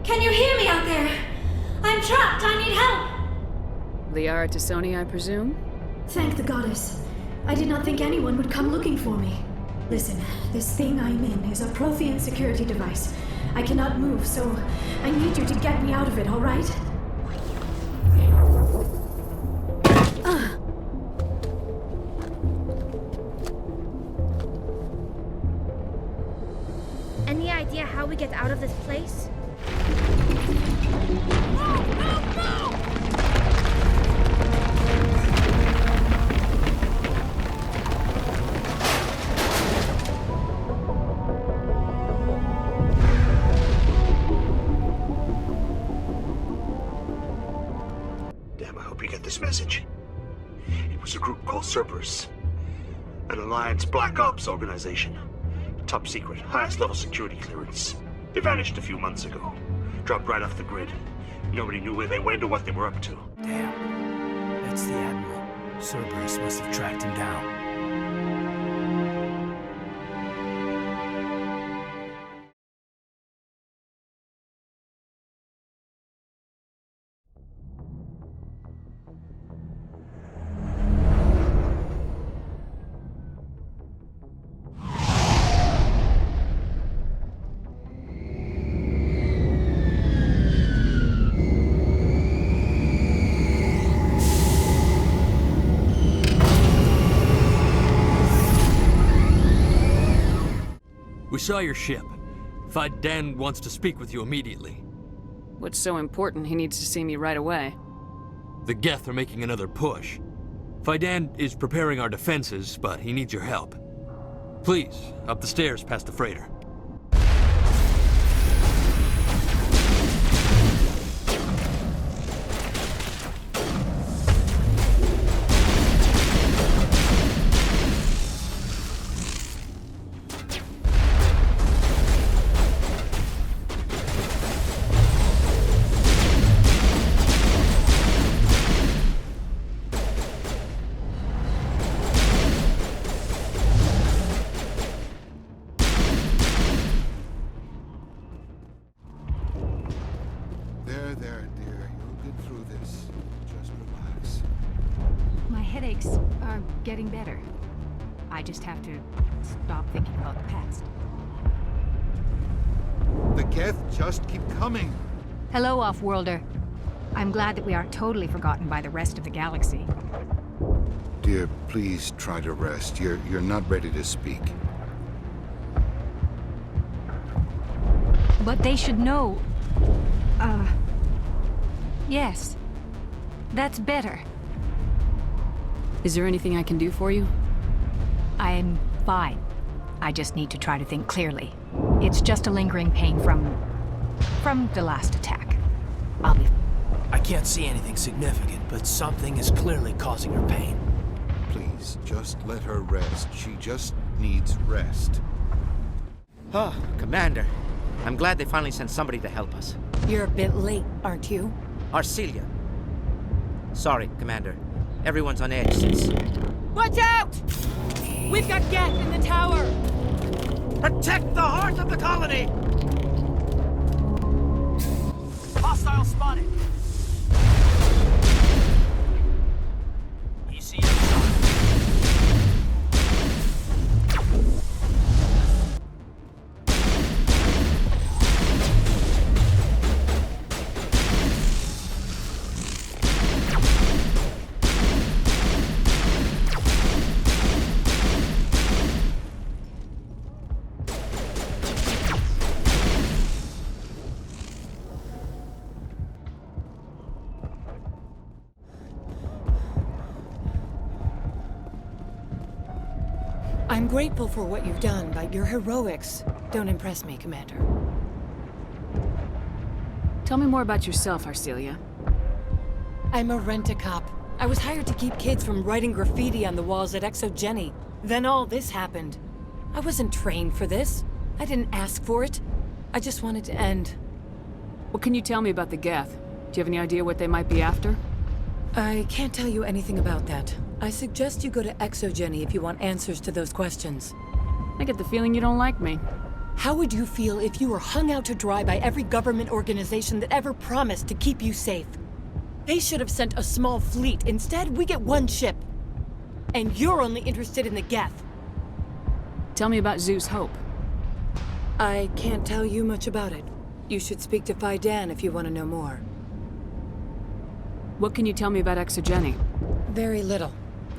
Can you hear me out there? I'm trapped. I need help. Liara Tassoni, I presume? Thank the goddess. I did not think anyone would come looking for me. Listen, this thing I'm in is a Prothean security device. I cannot move, so I need you to get me out of it, all right? Any idea how we get out of this place? Damn, I hope you get this message. It was a group called Cerberus, an Alliance Black Ops organization. Top secret, highest level security clearance. They vanished a few months ago. Dropped right off the grid. Nobody knew where they went or what they were up to. Damn. That's the Admiral. Cerberus must have tracked him down. We saw your ship. Faidan wants to speak with you immediately. What's so important he needs to see me right away? The Geth are making another push. Faidan is preparing our defenses, but he needs your help. Please, up the stairs past the freighter. There, dear. You'll get through this. Just relax. My headaches are getting better. I just have to stop thinking about the past. The Geth just keep coming. Hello, Off-Worlder. I'm glad that we aren't totally forgotten by the rest of the galaxy. Dear, please try to rest. You're not ready to speak. But they should know... Yes. That's better. Is there anything I can do for you? I'm fine. I just need to try to think clearly. It's just a lingering pain from the last attack. I'll be... I can't see anything significant, but something is clearly causing her pain. Please, just let her rest. She just needs rest. Oh, Commander. I'm glad they finally sent somebody to help us. You're a bit late, aren't you? Arcelia. Sorry, Commander. Everyone's on edge since... Watch out! We've got Geth in the tower! Protect the heart of the colony! Hostile spotted! ECM shot. I'm grateful for what you've done, but your heroics don't impress me, Commander. Tell me more about yourself, Arcelia. I'm a rent-a-cop. I was hired to keep kids from writing graffiti on the walls at Exogeny. Then all this happened. I wasn't trained for this. I didn't ask for it. I just wanted to end. What can you tell me about the Geth? Do you have any idea what they might be after? I can't tell you anything about that. I suggest you go to Exogeny if you want answers to those questions. I get the feeling you don't like me. How would you feel if you were hung out to dry by every government organization that ever promised to keep you safe? They should have sent a small fleet. Instead, we get one ship. And you're only interested in the Geth. Tell me about Zeus Hope. I can't tell you much about it. You should speak to Fidan if you want to know more. What can you tell me about Exogeny? Very little.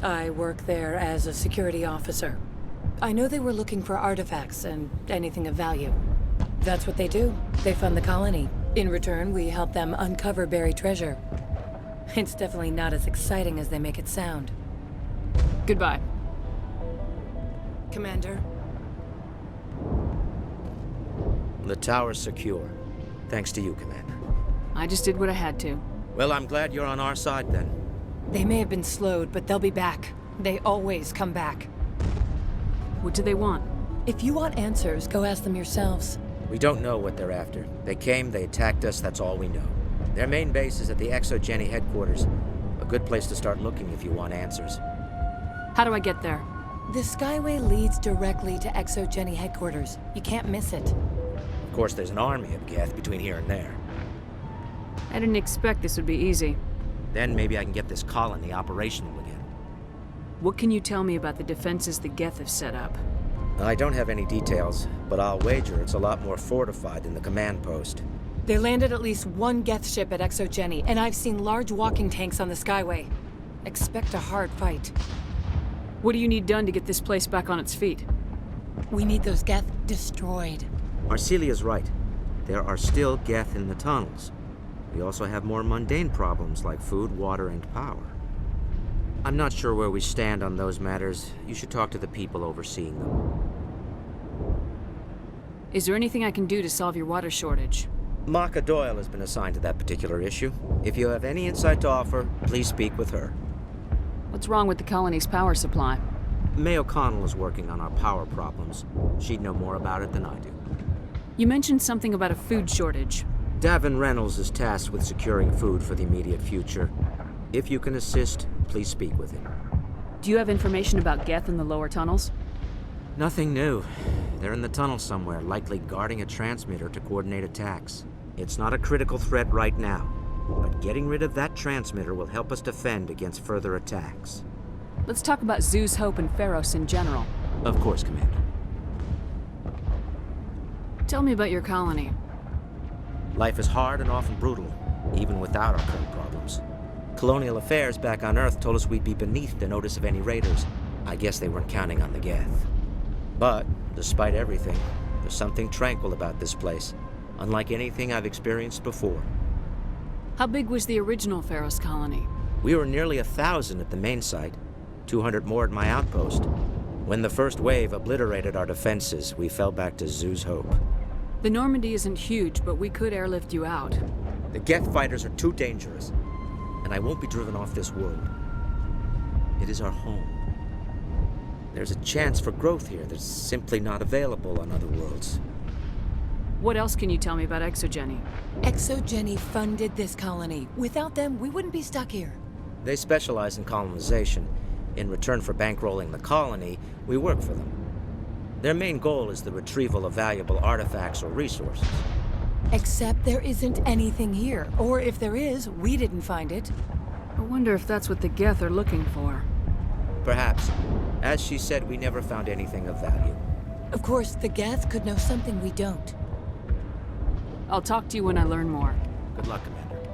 I work there as a security officer. I know they were looking for artifacts and anything of value. That's what they do. They fund the colony. In return, we help them uncover buried treasure. It's definitely not as exciting as they make it sound. Goodbye. Commander. The tower's secure. Thanks to you, Commander. I just did what I had to. Well, I'm glad you're on our side then. They may have been slowed, but they'll be back. They always come back. What do they want? If you want answers, go ask them yourselves. We don't know what they're after. They came, they attacked us, that's all we know. Their main base is at the Exogeny headquarters. A good place to start looking if you want answers. How do I get there? The Skyway leads directly to Exogeny headquarters. You can't miss it. Of course, there's an army of Geth between here and there. I didn't expect this would be easy. Then maybe I can get this colony operational again. What can you tell me about the defenses the Geth have set up? I don't have any details, but I'll wager it's a lot more fortified than the command post. They landed at least one Geth ship at Exogeny, and I've seen large walking tanks on the Skyway. Expect a hard fight. What do you need done to get this place back on its feet? We need those Geth destroyed. Arcelia's right. There are still Geth in the tunnels. We also have more mundane problems like food, water, and power. I'm not sure where we stand on those matters. You should talk to the people overseeing them. Is there anything I can do to solve your water shortage? Maka Doyle has been assigned to that particular issue. If you have any insight to offer, please speak with her. What's wrong with the colony's power supply? May O'Connell is working on our power problems. She'd know more about it than I do. You mentioned something about a food shortage. Davin Reynolds is tasked with securing food for the immediate future. If you can assist, please speak with him. Do you have information about Geth in the lower tunnels? Nothing new. They're in the tunnel somewhere, likely guarding a transmitter to coordinate attacks. It's not a critical threat right now, but getting rid of that transmitter will help us defend against further attacks. Let's talk about Zeus Hope and Pharos in general. Of course, Commander. Tell me about your colony. Life is hard and often brutal, even without our current problems. Colonial Affairs back on Earth told us we'd be beneath the notice of any raiders. I guess they weren't counting on the Geth. But, despite everything, there's something tranquil about this place, unlike anything I've experienced before. How big was the original Pharos colony? We were nearly 1,000 at the main site, 200 more at my outpost. When the first wave obliterated our defenses, we fell back to Zeus Hope. The Normandy isn't huge, but we could airlift you out. The Geth fighters are too dangerous, and I won't be driven off this world. It is our home. There's a chance for growth here that's simply not available on other worlds. What else can you tell me about Exogeny? Exogeny funded this colony. Without them, we wouldn't be stuck here. They specialize in colonization. In return for bankrolling the colony, we work for them. Their main goal is the retrieval of valuable artifacts or resources. Except there isn't anything here. Or if there is, we didn't find it. I wonder if that's what the Geth are looking for. Perhaps. As she said, we never found anything of value. Of course, the Geth could know something we don't. I'll talk to you when I learn more. Good luck, Commander.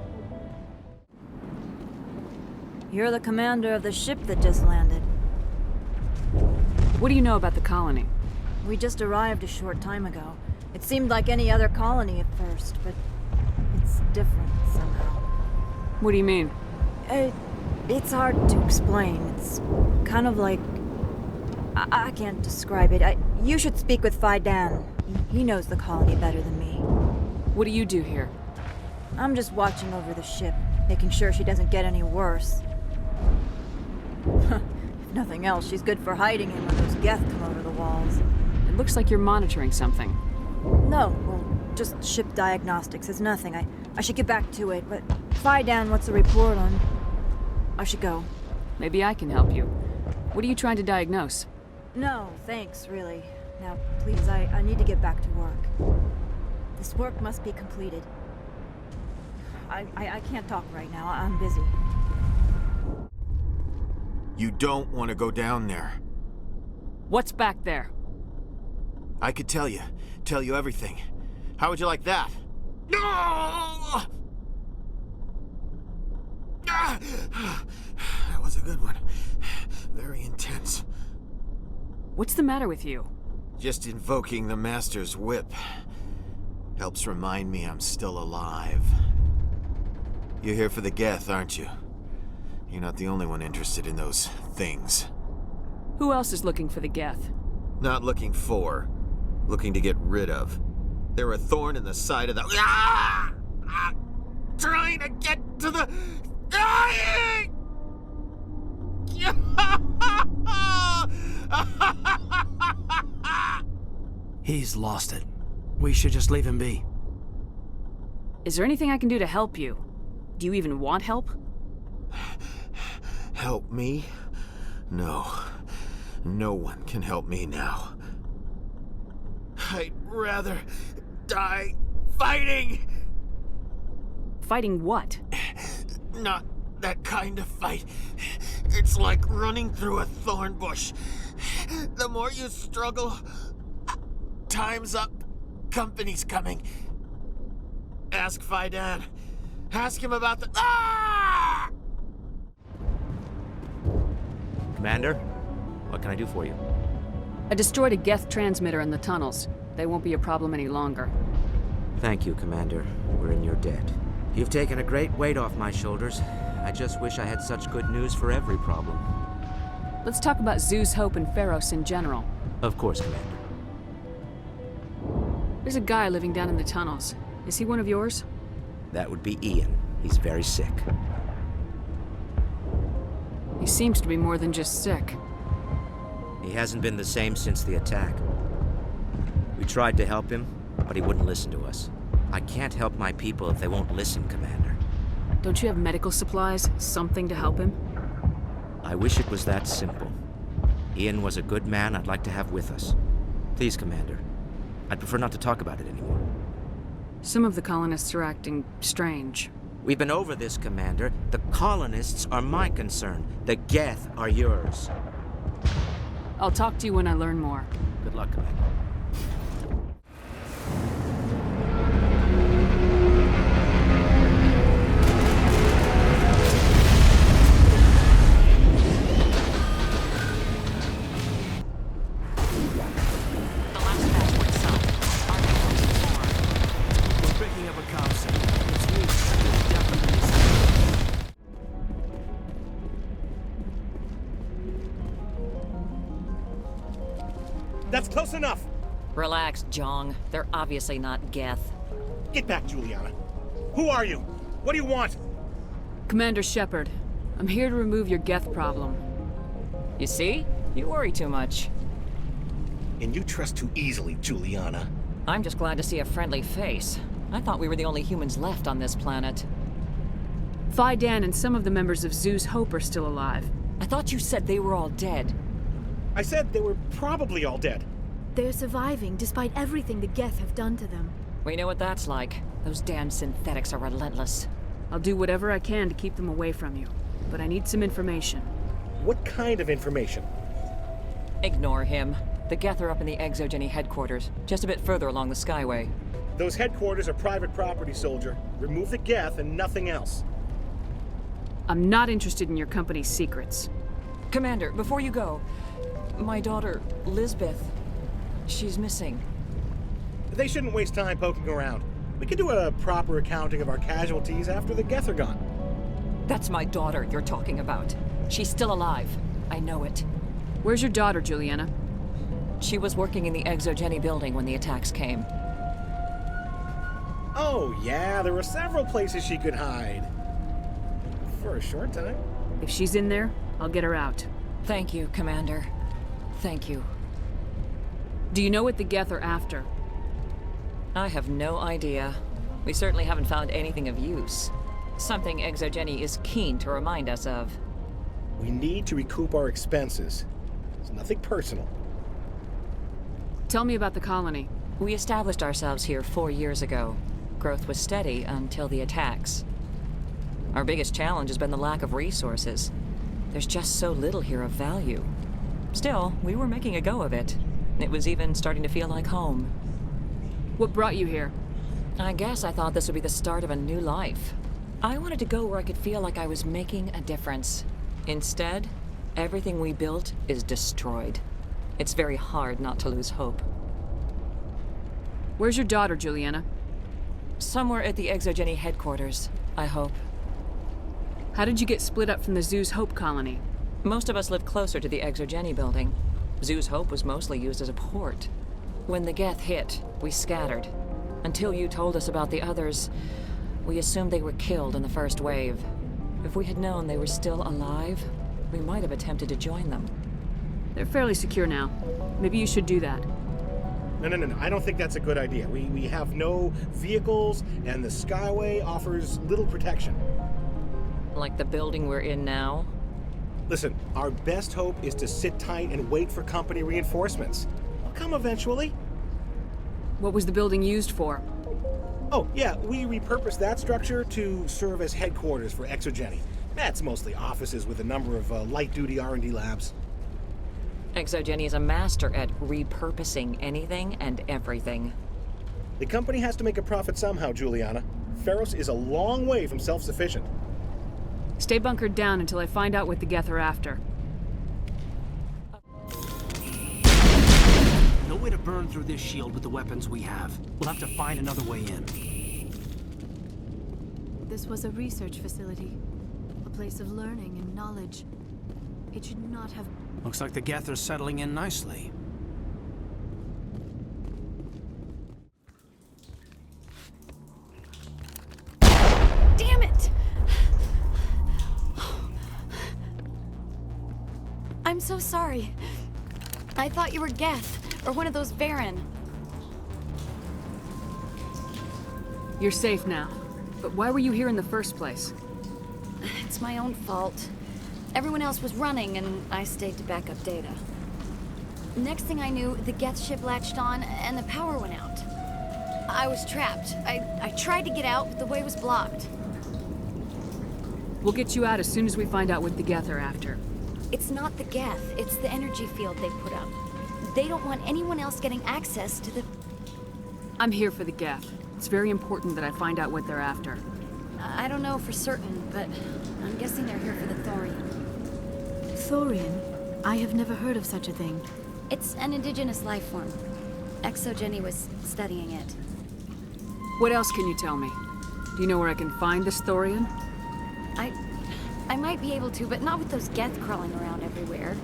You're the commander of the ship that just landed. What do you know about the colony? We just arrived a short time ago. It seemed like any other colony at first, but it's different somehow. What do you mean? It's hard to explain. It's kind of like... I can't describe it. You should speak with Fidan. He knows the colony better than me. What do you do here? I'm just watching over the ship, making sure she doesn't get any worse. If nothing else, she's good for hiding in when those Geth come over the walls. It looks like you're monitoring something. No, well, just ship diagnostics. It's nothing. I should get back to it, but Fidan, what's the report on? I should go. Maybe I can help you. What are you trying to diagnose? No, thanks, really. Now, please, I need to get back to work. This work must be completed. I can't talk right now. I'm busy. You don't want to go down there. What's back there? I could tell you everything. How would you like that? No! That was a good one. Very intense. What's the matter with you? Just invoking the Master's whip helps remind me I'm still alive. You're here for the Geth, aren't you? You're not the only one interested in those things. Who else is looking for the Geth? Not looking for. Looking to get rid of. They're a thorn in the side of the... Trying to get to the... He's lost it. We should just leave him be. Is there anything I can do to help you? Do you even want help? Help me? No. No one can help me now. I'd rather die fighting! Fighting what? Not that kind of fight. It's like running through a thorn bush. The more you struggle, time's up. Company's coming. Ask Faidan. Ask him about the... Ah! Commander, what can I do for you? I destroyed a Geth transmitter in the tunnels. They won't be a problem any longer. Thank you, Commander. We're in your debt. You've taken a great weight off my shoulders. I just wish I had such good news for every problem. Let's talk about Zeus, Hope, and Pharos in general. Of course, Commander. There's a guy living down in the tunnels. Is he one of yours? That would be Ian. He's very sick. He seems to be more than just sick. He hasn't been the same since the attack. We tried to help him, but he wouldn't listen to us. I can't help my people if they won't listen, Commander. Don't you have medical supplies? Something to help him? I wish it was that simple. Ian was a good man I'd like to have with us. Please, Commander. I'd prefer not to talk about it anymore. Some of the colonists are acting strange. We've been over this, Commander. The colonists are my concern. The Geth are yours. I'll talk to you when I learn more. Good luck, Commander. That's close enough! Relax, Jong. They're obviously not Geth. Get back, Juliana. Who are you? What do you want? Commander Shepard, I'm here to remove your Geth problem. You see? You worry too much. And you trust too easily, Juliana. I'm just glad to see a friendly face. I thought we were the only humans left on this planet. Faidan and some of the members of Zeus Hope are still alive. I thought you said they were all dead. I said they were probably all dead. They're surviving despite everything the Geth have done to them. We know what that's like. Those damn synthetics are relentless. I'll do whatever I can to keep them away from you, but I need some information. What kind of information? Ignore him. The Geth are up in the Exogeny headquarters, just a bit further along the Skyway. Those headquarters are private property, soldier. Remove the Geth and nothing else. I'm not interested in your company's secrets. Commander, before you go, my daughter, Lisbeth, she's missing. They shouldn't waste time poking around. We can do a proper accounting of our casualties after the Geth are gone. That's my daughter you're talking about. She's still alive. I know it. Where's your daughter, Juliana? She was working in the Exogeny building when the attacks came. Oh, yeah, there were several places she could hide. For a short time. If she's in there, I'll get her out. Thank you, Commander. Thank you. Do you know what the Geth are after? I have no idea. We certainly haven't found anything of use. Something Exogeny is keen to remind us of. We need to recoup our expenses. It's nothing personal. Tell me about the colony. We established ourselves here 4 years ago. Growth was steady until the attacks. Our biggest challenge has been the lack of resources. There's just so little here of value. Still, we were making a go of it. It was even starting to feel like home. What brought you here? I guess I thought this would be the start of a new life. I wanted to go where I could feel like I was making a difference. Instead, everything we built is destroyed. It's very hard not to lose hope. Where's your daughter, Juliana? Somewhere at the ExoGeni headquarters, I hope. How did you get split up from the Zoo's Hope colony? Most of us lived closer to the ExoGeni building. Zoo's Hope was mostly used as a port. When the Geth hit, we scattered. Until you told us about the others, we assumed they were killed in the first wave. If we had known they were still alive, we might have attempted to join them. They're fairly secure now. Maybe you should do that. No. I don't think that's a good idea. We have no vehicles, and the Skyway offers little protection. Like the building we're in now? Listen, our best hope is to sit tight and wait for company reinforcements. They'll come eventually. What was the building used for? Oh, yeah, we repurposed that structure to serve as headquarters for ExoGeni. That's mostly offices with a number of light-duty R&D labs. ExoGeni is a master at repurposing anything and everything. The company has to make a profit somehow, Juliana. Feros is a long way from self-sufficient. Stay bunkered down until I find out what the Geth are after. No way to burn through this shield with the weapons we have. We'll have to find another way in. This was a research facility. A place of learning and knowledge. It should not have... Looks like the Geth are settling in nicely. Damn it! I'm so sorry. I thought you were Geth, or one of those Baron. You're safe now. But why were you here in the first place? It's my own fault. Everyone else was running, and I stayed to back up data. Next thing I knew, the Geth ship latched on, and the power went out. I was trapped. I tried to get out, but the way was blocked. We'll get you out as soon as we find out what the Geth are after. It's not the Geth, it's the energy field they put up. They don't want anyone else getting access to the... I'm here for the Geth. It's very important that I find out what they're after. I don't know for certain, but I'm guessing they're here for the thorium. Thorium? I have never heard of such a thing. It's an indigenous life form. ExoGeni was studying it. What else can you tell me? Do you know where I can find this thorium? I might be able to, but not with those Geth crawling around everywhere.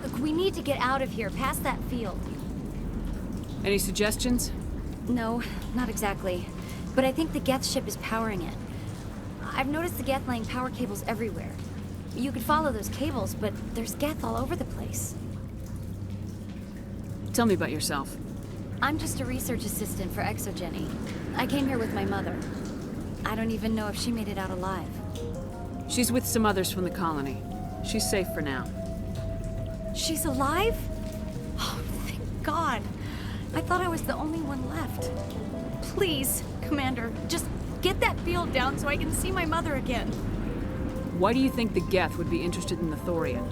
Look, we need to get out of here, past that field. Any suggestions? No, not exactly. But I think the Geth ship is powering it. I've noticed the Geth laying power cables everywhere. You could follow those cables, but there's Geth all over the place. Tell me about yourself. I'm just a research assistant for ExoGeni. I came here with my mother. I don't even know if she made it out alive. She's with some others from the colony. She's safe for now. She's alive? Oh, thank God. I thought I was the only one left. Please, Commander, just get that field down so I can see my mother again. Why do you think the Geth would be interested in the thorium?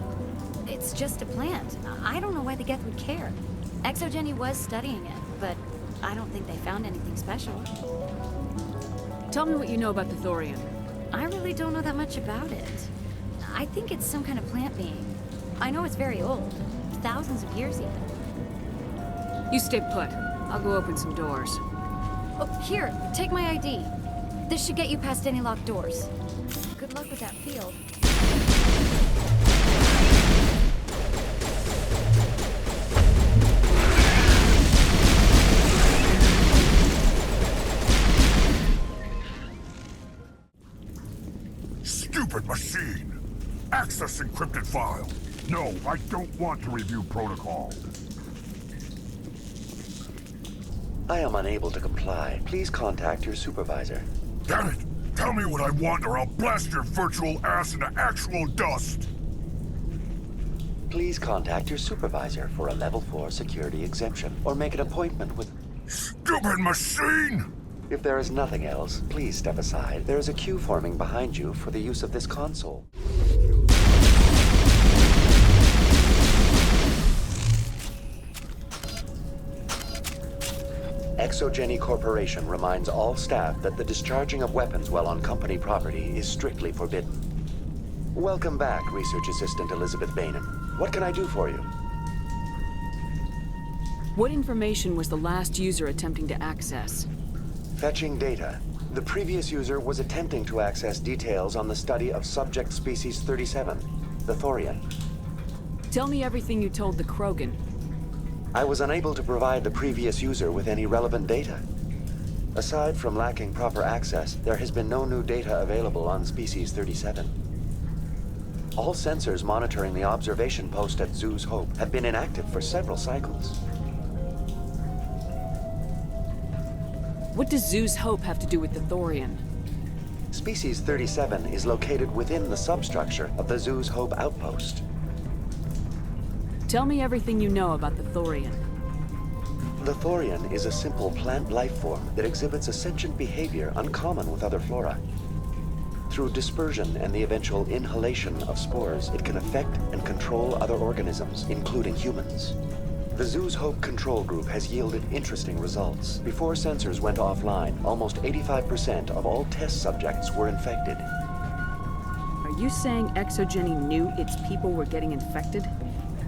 It's just a plant. I don't know why the Geth would care. ExoGeni was studying it, but I don't think they found anything special. Tell me what you know about the thorium. I really don't know that much about it. I think it's some kind of plant being. I know it's very old. Thousands of years even. You stay put. I'll go open some doors. Oh, here, take my ID. This should get you past any locked doors. Good luck with that field. Stupid machine! Access encrypted file. No, I don't want to review protocol. I am unable to comply. Please contact your supervisor. Damn it! Tell me what I want or I'll blast your virtual ass into actual dust! Please contact your supervisor for a Level 4 security exemption, or make an appointment with... Stupid machine! If there is nothing else, please step aside. There is a queue forming behind you for the use of this console. Exogeny Corporation reminds all staff that the discharging of weapons while on company property is strictly forbidden. Welcome back, Research Assistant Elizabeth Bainham. What can I do for you? What information was the last user attempting to access? Fetching data. The previous user was attempting to access details on the study of subject species 37, the Thorian. Tell me everything you told the Krogan. I was unable to provide the previous user with any relevant data. Aside from lacking proper access, there has been no new data available on species 37. All sensors monitoring the observation post at Zoo's Hope have been inactive for several cycles. What does Zoo's Hope have to do with the Thorian? Species 37 is located within the substructure of the Zoo's Hope outpost. Tell me everything you know about the Thorian. The Thorian is a simple plant life form that exhibits a sentient behavior uncommon with other flora. Through dispersion and the eventual inhalation of spores, it can affect and control other organisms, including humans. The Zoo's Hope control group has yielded interesting results. Before sensors went offline, almost 85% of all test subjects were infected. Are you saying Exogeny knew its people were getting infected?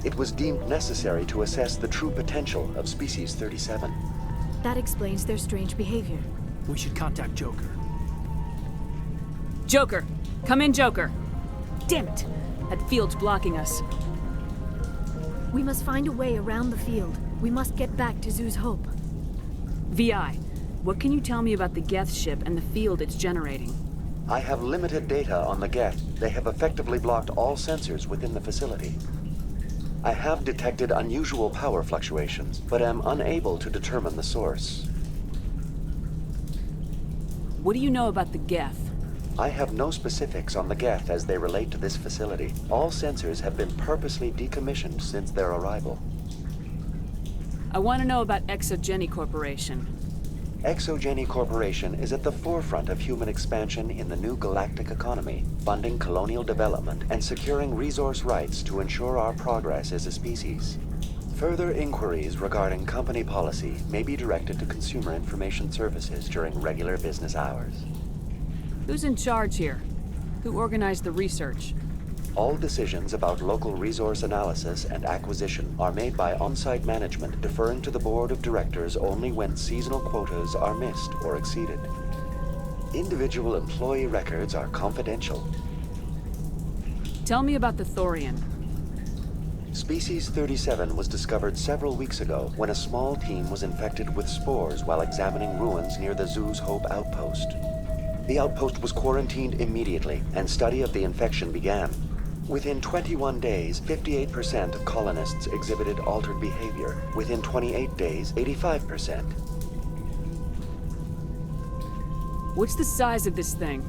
It was deemed necessary to assess the true potential of species 37. That explains their strange behavior. We should contact Joker. Joker! Come in, Joker! Damn it! That field's blocking us. We must find a way around the field. We must get back to Zoo's Hope. VI, what can you tell me about the Geth ship and the field it's generating? I have limited data on the Geth. They have effectively blocked all sensors within the facility. I have detected unusual power fluctuations, but am unable to determine the source. What do you know about the Geth? I have no specifics on the Geth as they relate to this facility. All sensors have been purposely decommissioned since their arrival. I want to know about Exogeny Corporation. Exogeny Corporation is at the forefront of human expansion in the new galactic economy, funding colonial development and securing resource rights to ensure our progress as a species. Further inquiries regarding company policy may be directed to Consumer Information Services during regular business hours. Who's in charge here? Who organized the research? All decisions about local resource analysis and acquisition are made by on-site management, deferring to the board of directors only when seasonal quotas are missed or exceeded. Individual employee records are confidential. Tell me about the Thorian. Species 37 was discovered several weeks ago when a small team was infected with spores while examining ruins near the Zoo's Hope outpost. The outpost was quarantined immediately, and study of the infection began. Within 21 days, 58% of colonists exhibited altered behavior. Within 28 days, 85%. What's the size of this thing?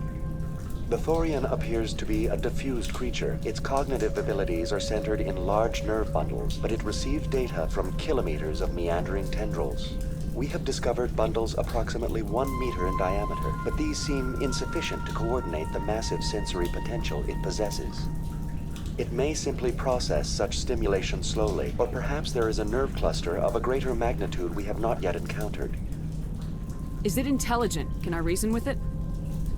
The Thorian appears to be a diffused creature. Its cognitive abilities are centered in large nerve bundles, but it receives data from kilometers of meandering tendrils. We have discovered bundles approximately 1 meter in diameter, but these seem insufficient to coordinate the massive sensory potential it possesses. It may simply process such stimulation slowly, or perhaps there is a nerve cluster of a greater magnitude we have not yet encountered. Is it intelligent? Can I reason with it?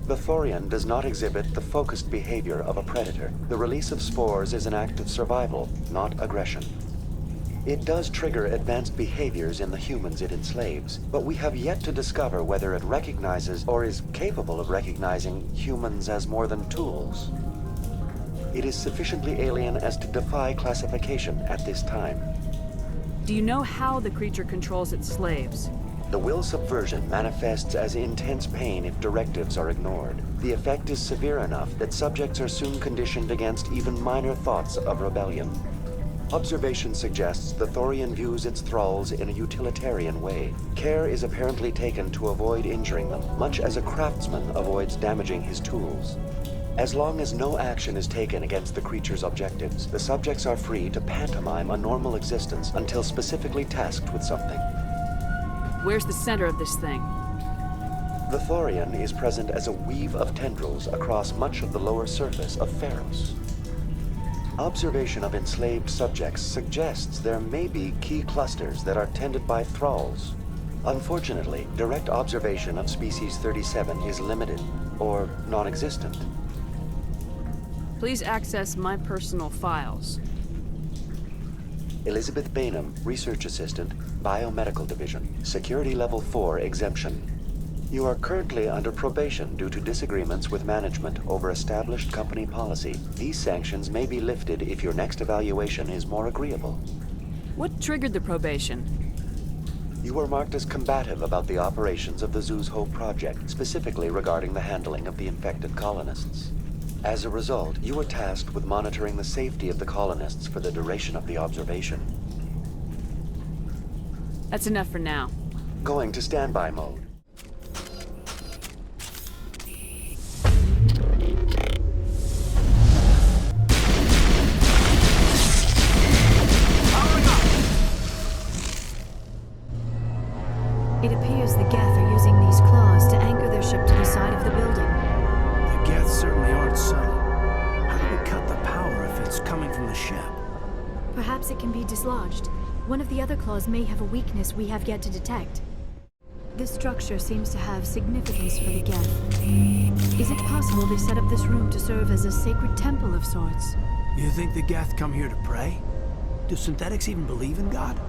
The Thorian does not exhibit the focused behavior of a predator. The release of spores is an act of survival, not aggression. It does trigger advanced behaviors in the humans it enslaves, but we have yet to discover whether it recognizes or is capable of recognizing humans as more than tools. It is sufficiently alien as to defy classification at this time. Do you know how the creature controls its slaves? The will subversion manifests as intense pain if directives are ignored. The effect is severe enough that subjects are soon conditioned against even minor thoughts of rebellion. Observation suggests the Thorian views its thralls in a utilitarian way. Care is apparently taken to avoid injuring them, much as a craftsman avoids damaging his tools. As long as no action is taken against the creature's objectives, the subjects are free to pantomime a normal existence until specifically tasked with something. Where's the center of this thing? The Thorian is present as a weave of tendrils across much of the lower surface of Pharos. Observation of enslaved subjects suggests there may be key clusters that are tended by thralls. Unfortunately, direct observation of species 37 is limited, or non-existent. Please access my personal files. Elizabeth Bainham, Research Assistant, Biomedical Division, Security Level 4 exemption. You are currently under probation due to disagreements with management over established company policy. These sanctions may be lifted if your next evaluation is more agreeable. What triggered the probation? You were marked as combative about the operations of the Zoo's Hope project, specifically regarding the handling of the infected colonists. As a result, you were tasked with monitoring the safety of the colonists for the duration of the observation. That's enough for now. Going to standby mode. It appears the Geth are using these claws to anchor their ship to the side of the building. The Geth certainly aren't subtle. How do we cut the power if it's coming from the ship? Perhaps it can be dislodged. One of the other claws may have a weakness we have yet to detect. This structure seems to have significance for the Geth. Is it possible they set up this room to serve as a sacred temple of sorts? You think the Geth come here to pray? Do synthetics even believe in God?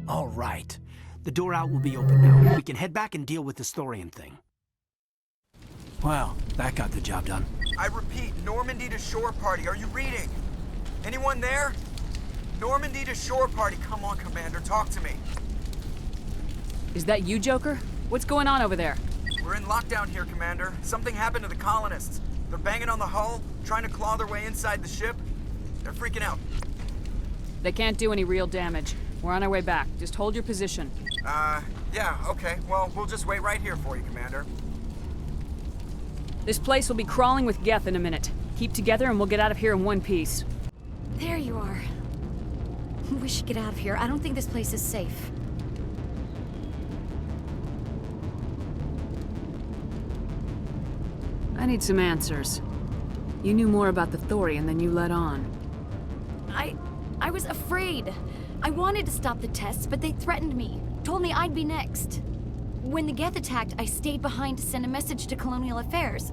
All right. The door out will be open now. We can head back and deal with this Thorian thing. Well, that got the job done. I repeat, Normandy to shore party. Are you reading? Anyone there? Normandy to shore party. Come on, Commander, talk to me. Is that you, Joker? What's going on over there? We're in lockdown here, Commander. Something happened to the colonists. They're banging on the hull, trying to claw their way inside the ship. They're freaking out. They can't do any real damage. We're on our way back. Just hold your position. Yeah, okay. Well, we'll just wait right here for you, Commander. This place will be crawling with Geth in a minute. Keep together and we'll get out of here in one piece. There you are. We should get out of here. I don't think this place is safe. I need some answers. You knew more about the Thorian than you let on. I was afraid. I wanted to stop the tests, but they threatened me. Told me I'd be next. When the Geth attacked, I stayed behind to send a message to Colonial Affairs.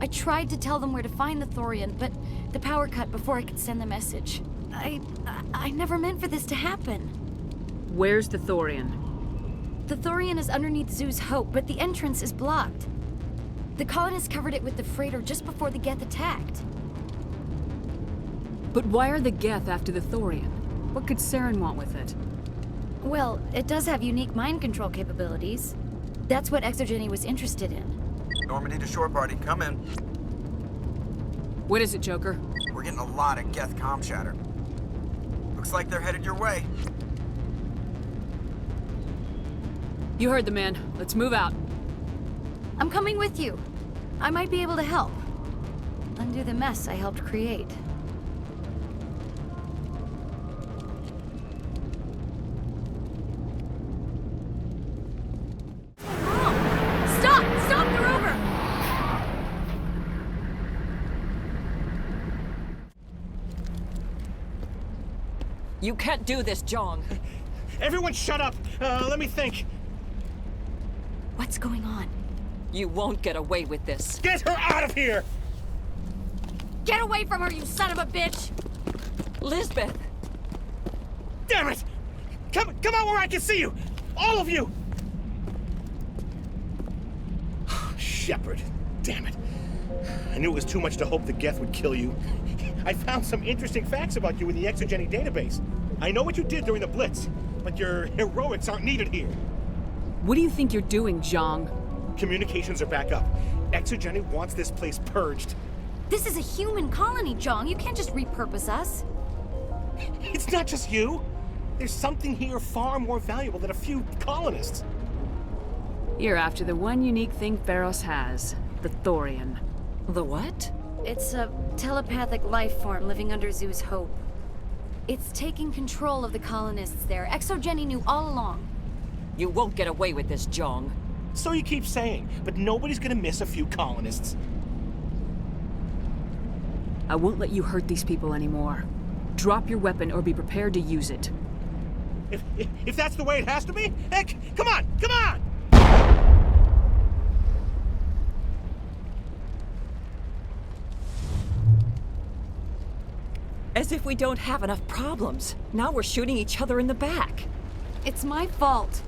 I tried to tell them where to find the Thorian, but the power cut before I could send the message. I never meant for this to happen. Where's the Thorian? The Thorian is underneath Zoo's Hope, but the entrance is blocked. The colonists covered it with the freighter just before the Geth attacked. But why are the Geth after the Thorian? What could Saren want with it? Well, it does have unique mind control capabilities. That's what Exogeny was interested in. Normandy to shore party, come in. What is it, Joker? We're getting a lot of Geth comm chatter. Looks like they're headed your way. You heard the man. Let's move out. I'm coming with you. I might be able to help. Undo the mess I helped create. Stop the rover! You can't do this, Jong. Everyone shut up! Let me think. What's going on? You won't get away with this. Get her out of here! Get away from her, you son of a bitch! Lisbeth! Damn it! Come out where I can see you! All of you! Shepard. Damn it. I knew it was too much to hope the Geth would kill you. I found some interesting facts about you in the ExoGeni database. I know what you did during the Blitz, but your heroics aren't needed here. What do you think you're doing, Zhang? Communications are back up. ExoGeni wants this place purged. This is a human colony, Zhang. You can't just repurpose us. It's not just you. There's something here far more valuable than a few colonists. You're after the one unique thing Pharos has, the Thorian. The what? It's a telepathic life form living under Zeus' hope. It's taking control of the colonists there. ExoGeni knew all along. You won't get away with this, Zhang. So you keep saying, but nobody's gonna miss a few colonists. I won't let you hurt these people anymore. Drop your weapon or be prepared to use it. If that's the way it has to be, heck, come on, come on! As if we don't have enough problems. Now we're shooting each other in the back. It's my fault.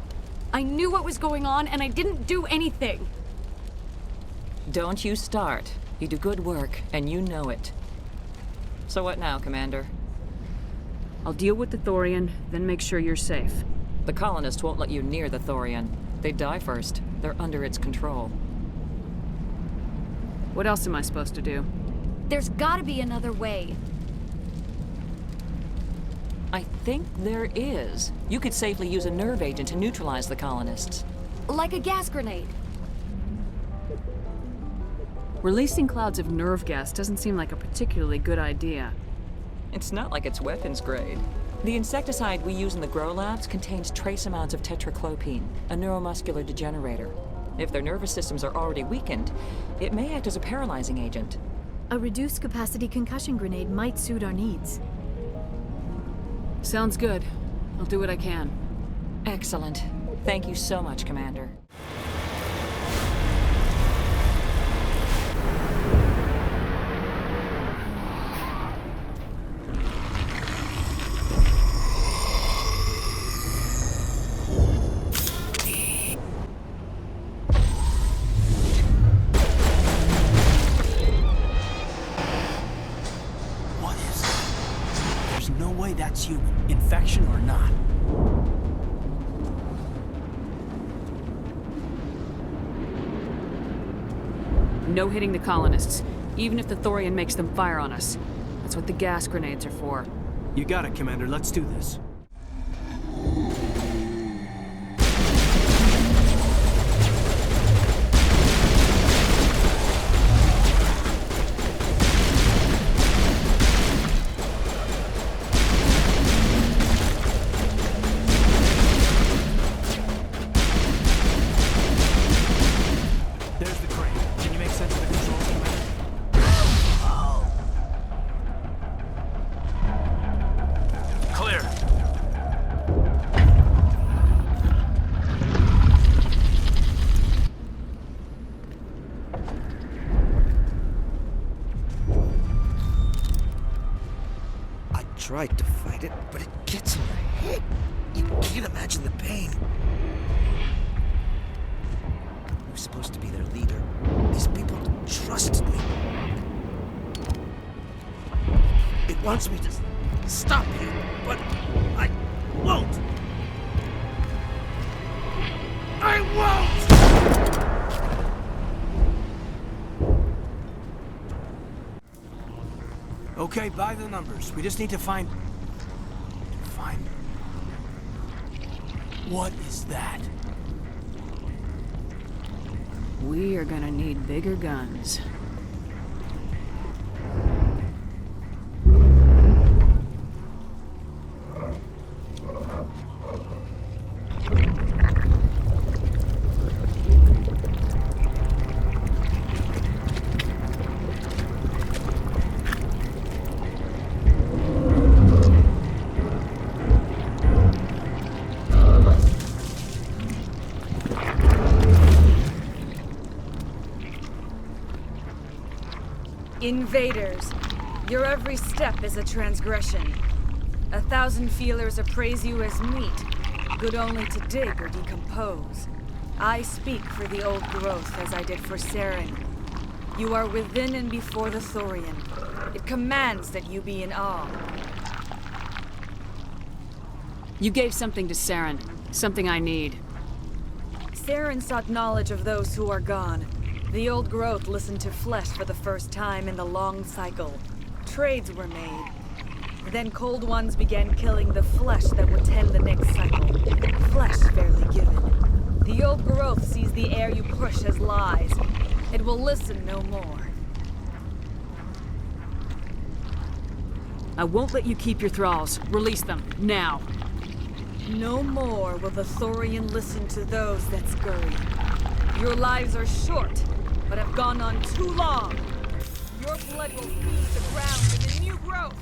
I knew what was going on and I didn't do anything. Don't you start. You do good work, and you know it. So what now, Commander? I'll deal with the Thorian, then make sure you're safe. The colonists won't let you near the Thorian. They die first. They're under its control. What else am I supposed to do? There's gotta be another way. I think there is. You could safely use a nerve agent to neutralize the colonists. Like a gas grenade. Releasing clouds of nerve gas doesn't seem like a particularly good idea. It's not like it's weapons grade. The insecticide we use in the grow labs contains trace amounts of tetraclopine, a neuromuscular degenerator. If their nervous systems are already weakened, it may act as a paralyzing agent. A reduced capacity concussion grenade might suit our needs. Sounds good. I'll do what I can. Excellent. Thank you so much, Commander. That's human, infection or not. No hitting the colonists, even if the Thorian makes them fire on us. That's what the gas grenades are for. You got it, Commander. Let's do this. Tried to fight it, but it gets in your head. You can't imagine the pain. I was supposed to be their leader. These people trusted me. It wants me to stop you, but I won't. I won't! Okay, by the numbers. We just need to find... What is that? We are gonna need bigger guns. Invaders, your every step is a transgression. 1,000 feelers appraise you as meat, good only to dig or decompose. I speak for the old growth as I did for Saren. You are within and before the Thorian. It commands that you be in awe. You gave something to Saren. Something I need. Saren sought knowledge of those who are gone. The old growth listened to flesh for the first time in the long cycle. Trades were made. Then cold ones began killing the flesh that would tend the next cycle. Flesh fairly given. The old growth sees the air you push as lies. It will listen no more. I won't let you keep your thralls. Release them, now. No more will the Thorian listen to those that scurry. Your lives are short, but have gone on too long. Your blood will feed the ground in the new growth.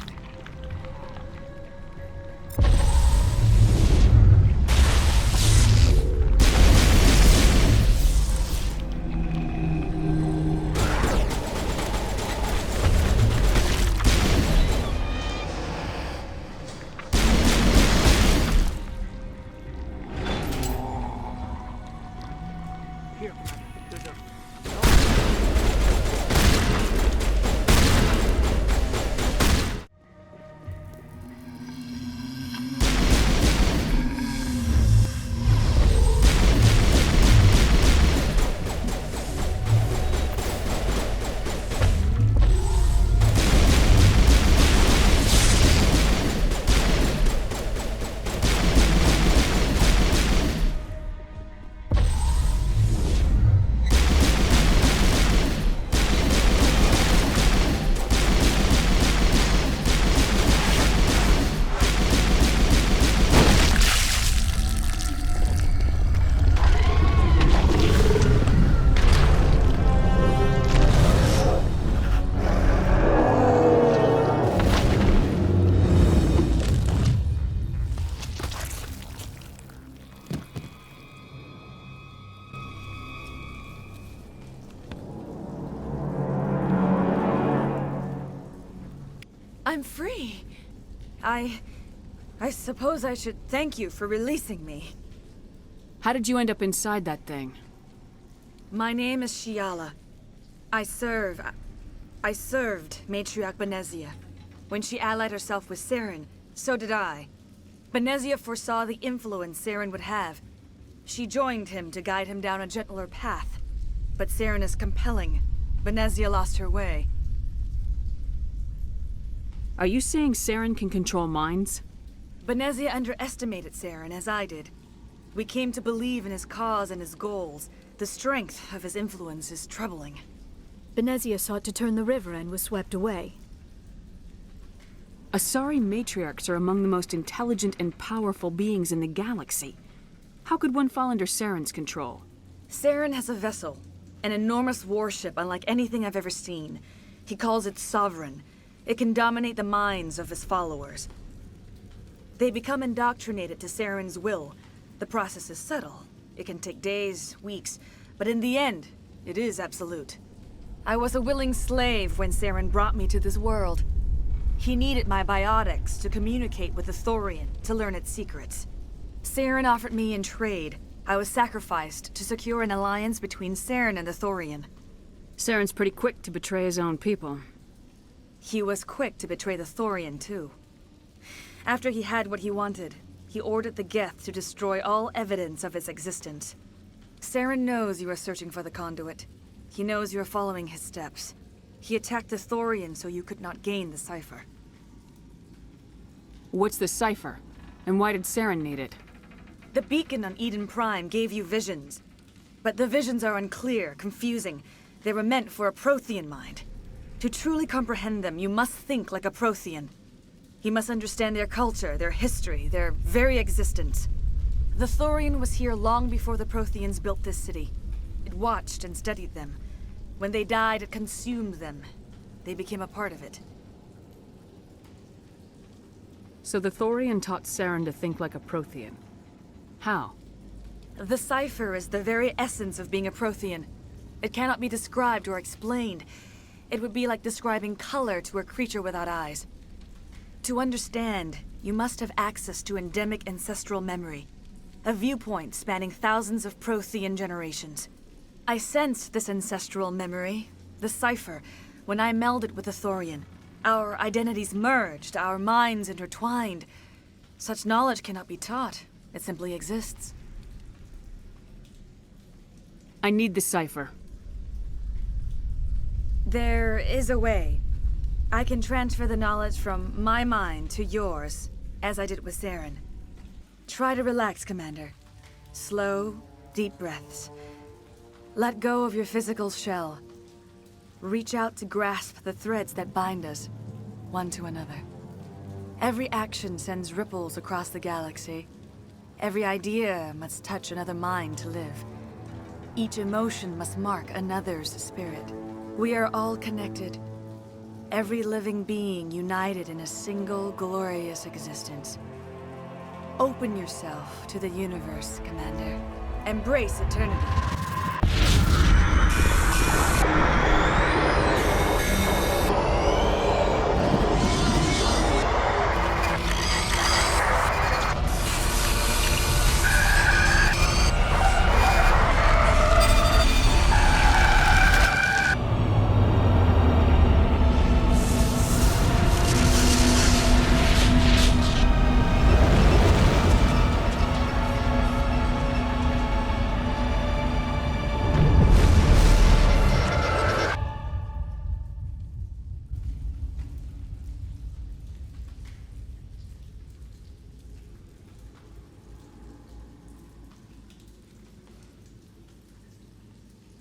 I'm free. I suppose I should thank you for releasing me. How did you end up inside that thing? My name is Shiala. I served Matriarch Benezia. When she allied herself with Saren, so did I. Benezia foresaw the influence Saren would have. She joined him to guide him down a gentler path. But Saren is compelling. Benezia lost her way. Are you saying Saren can control minds? Benezia underestimated Saren, as I did. We came to believe in his cause and his goals. The strength of his influence is troubling. Benezia sought to turn the river and was swept away. Asari matriarchs are among the most intelligent and powerful beings in the galaxy. How could one fall under Saren's control? Saren has a vessel, an enormous warship unlike anything I've ever seen. He calls it Sovereign. It can dominate the minds of his followers. They become indoctrinated to Saren's will. The process is subtle. It can take days, weeks, but in the end, it is absolute. I was a willing slave when Saren brought me to this world. He needed my biotics to communicate with the Thorian, to learn its secrets. Saren offered me in trade. I was sacrificed to secure an alliance between Saren and the Thorian. Saren's pretty quick to betray his own people. He was quick to betray the Thorian, too. After he had what he wanted, he ordered the Geth to destroy all evidence of its existence. Saren knows you are searching for the conduit. He knows you are following his steps. He attacked the Thorian so you could not gain the cipher. What's the cipher? And why did Saren need it? The beacon on Eden Prime gave you visions. But the visions are unclear, confusing. They were meant for a Prothean mind. To truly comprehend them, you must think like a Prothean. You must understand their culture, their history, their very existence. The Thorian was here long before the Protheans built this city. It watched and studied them. When they died, it consumed them. They became a part of it. So the Thorian taught Saren to think like a Prothean. How? The cipher is the very essence of being a Prothean. It cannot be described or explained. It would be like describing color to a creature without eyes. To understand, you must have access to endemic ancestral memory. A viewpoint spanning thousands of Prothean generations. I sensed this ancestral memory, The cipher. When I melded with the Thorian, our identities merged, our minds intertwined. Such knowledge cannot be taught. It simply exists. I need the cipher. There is a way. I can transfer the knowledge from my mind to yours, as I did with Saren. Try to relax, Commander. Slow, deep breaths. Let go of your physical shell. Reach out to grasp the threads that bind us, one to another. Every action sends ripples across the galaxy. Every idea must touch another mind to live. Each emotion must mark another's spirit. We are all connected. Every living being united in a single glorious existence. Open yourself to the universe, Commander. Embrace eternity.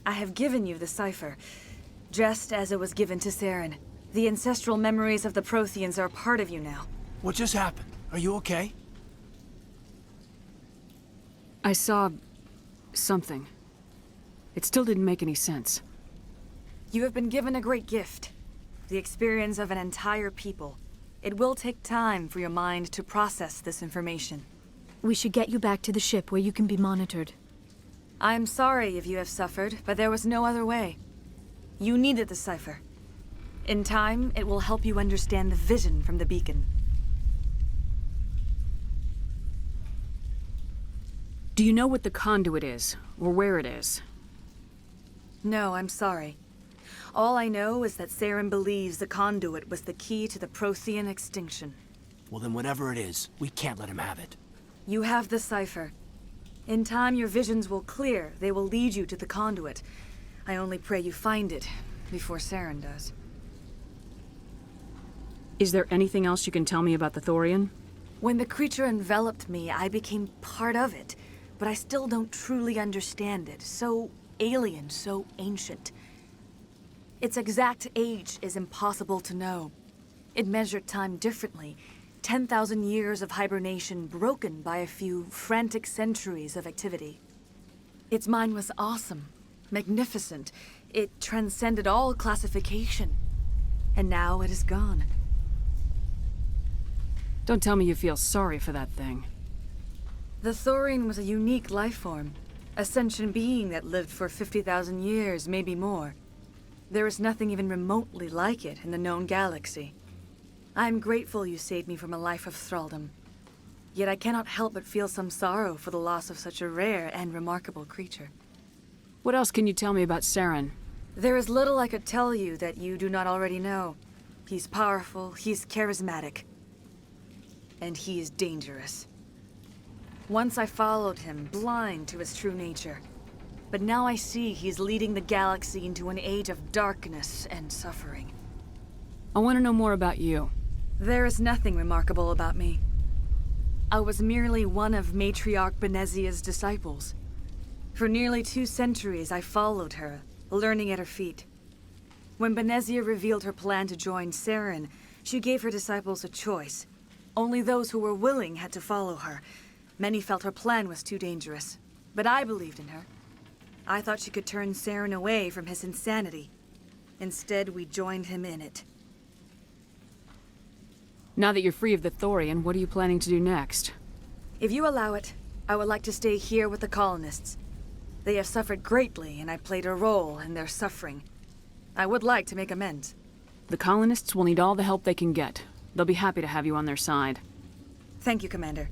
I have given you the cipher, just as it was given to Saren. The ancestral memories of the Protheans are part of you now. What just happened? Are you okay? I saw... something. It still didn't make any sense. You have been given a great gift. The experience of an entire people. It will take time for your mind to process this information. We should get you back to the ship where you can be monitored. I'm sorry if you have suffered, but there was no other way. You needed the cipher. In time, it will help you understand the vision from the beacon. Do you know what the conduit is, or where it is? No, I'm sorry. All I know is that Saren believes the conduit was the key to the Prothean extinction. Well then whatever it is, we can't let him have it. You have the cipher. In time, your visions will clear. They will lead you to the conduit. I only pray you find it before Saren does. Is there anything else you can tell me about the Thorian? When the creature enveloped me, I became part of it. But I still don't truly understand it. So alien, so ancient. Its exact age is impossible to know. It measured time differently. 10,000 years of hibernation broken by a few frantic centuries of activity. Its mind was awesome, magnificent. It transcended all classification. And now it is gone. Don't tell me you feel sorry for that thing. The Thorian was a unique life form. A sentient being that lived for 50,000 years, maybe more. There is nothing even remotely like it in the known galaxy. I'm grateful you saved me from a life of thraldom. Yet I cannot help but feel some sorrow for the loss of such a rare and remarkable creature. What else can you tell me about Saren? There is little I could tell you that you do not already know. He's powerful, he's charismatic. And he is dangerous. Once I followed him, blind to his true nature. But now I see he's leading the galaxy into an age of darkness and suffering. I want to know more about you. There is nothing remarkable about me. I was merely one of Matriarch Benezia's disciples. For nearly 2 centuries I followed her, learning at her feet. When Benezia revealed her plan to join Saren, she gave her disciples a choice. Only those who were willing had to follow her. Many felt her plan was too dangerous, but I believed in her. I thought she could turn Saren away from his insanity. Instead, we joined him in it. Now that you're free of the Thorian, what are you planning to do next? If you allow it, I would like to stay here with the colonists. They have suffered greatly, and I played a role in their suffering. I would like to make amends. The colonists will need all the help they can get. They'll be happy to have you on their side. Thank you, Commander.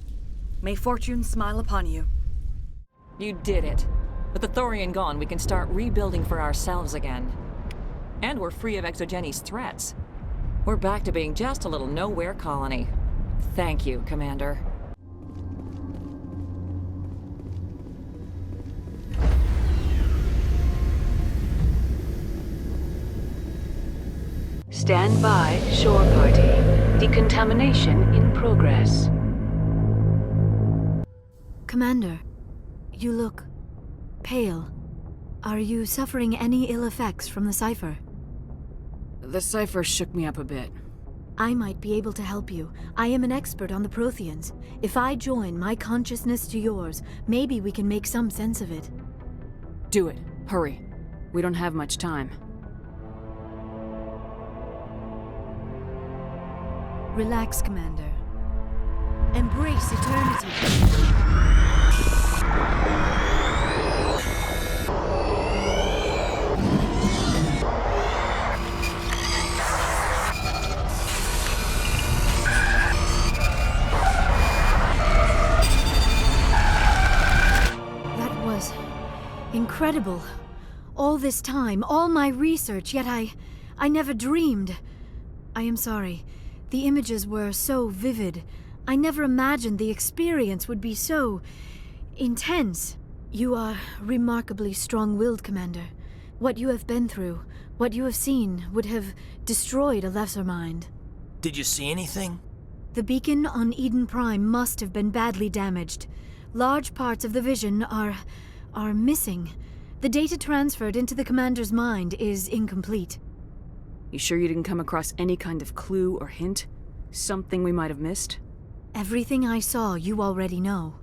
May fortune smile upon you. You did it. With the Thorian gone, we can start rebuilding for ourselves again. And we're free of ExoGeni's threats. We're back to being just a little nowhere colony. Thank you, Commander. Stand by, shore party. Decontamination in progress. Commander, you look pale. Are you suffering any ill effects from the cipher? The cipher shook me up a bit. I might be able to help you. I am an expert on the Protheans. If I join my consciousness to yours, maybe we can make some sense of it. Do it. Hurry. We don't have much time. Relax, Commander. Embrace eternity. That was incredible. All this time, all my research, yet I never dreamed. I am sorry. The images were so vivid. I never imagined the experience would be so intense. You are remarkably strong-willed, Commander. What you have been through, what you have seen, would have destroyed a lesser mind. Did you see anything? The beacon on Eden Prime must have been badly damaged. Large parts of the vision are missing. The data transferred into the Commander's mind is incomplete. You sure you didn't come across any kind of clue or hint? Something we might have missed? Everything I saw, you already know.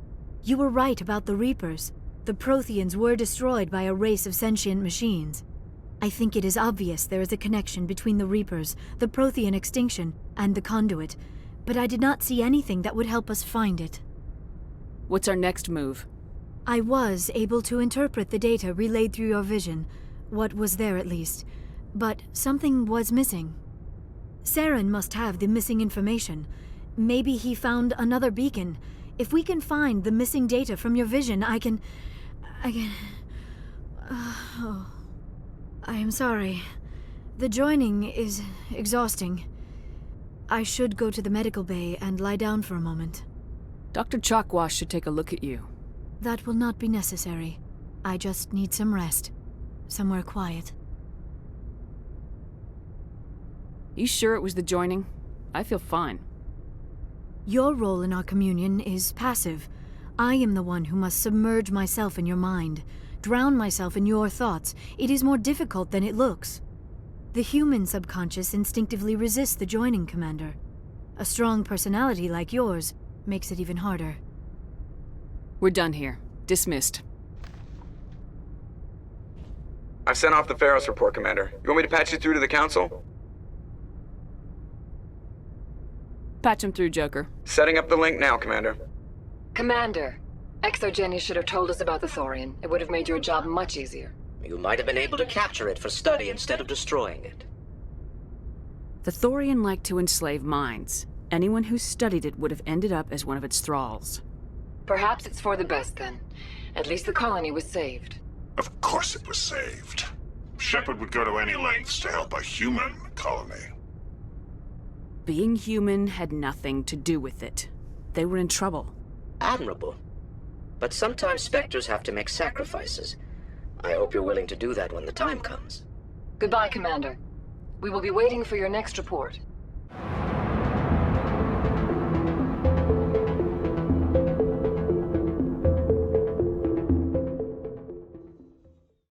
You were right about the Reapers. The Protheans were destroyed by a race of sentient machines. I think it is obvious there is a connection between the Reapers, the Prothean extinction, and the Conduit, but I did not see anything that would help us find it. What's our next move? I was able to interpret the data relayed through your vision, what was there at least. But something was missing. Saren must have the missing information. Maybe he found another beacon. If we can find the missing data from your vision, I can... I am sorry. The joining is exhausting. I should go to the medical bay and lie down for a moment. Dr. Chalkwash should take a look at you. That will not be necessary. I just need some rest. Somewhere quiet. You sure it was the joining? I feel fine. Your role in our communion is passive. I am the one who must submerge myself in your mind, drown myself in your thoughts. It is more difficult than it looks. The human subconscious instinctively resists the joining, Commander. A strong personality like yours makes it even harder. We're done here. Dismissed. I've sent off the Pharos report, Commander. You want me to patch you through to the Council? Patch him through, Joker. Setting up the link now, Commander. Commander, ExoGeni should have told us about the Thorian. It would have made your job much easier. You might have been able to capture it for study instead of destroying it. The Thorian liked to enslave minds. Anyone who studied it would have ended up as one of its thralls. Perhaps it's for the best, then. At least the colony was saved. Of course it was saved. Shepard would go to any lengths to help a human colony. Being human had nothing to do with it. They were in trouble. Admirable. But sometimes Spectres have to make sacrifices. I hope you're willing to do that when the time comes. Goodbye, Commander. We will be waiting for your next report.